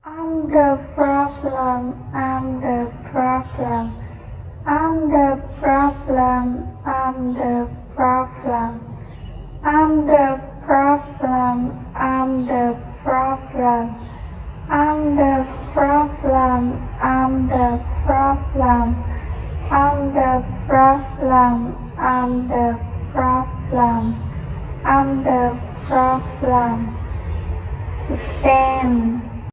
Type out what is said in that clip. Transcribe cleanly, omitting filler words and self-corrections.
I'm the problem, I'm the problem. I'm the problem, I'm the problem. I'm the problem, I'm the problem. I'm the problem, I'm the problem. I'm the problem, I'm the problem. I'm the problem. Spain.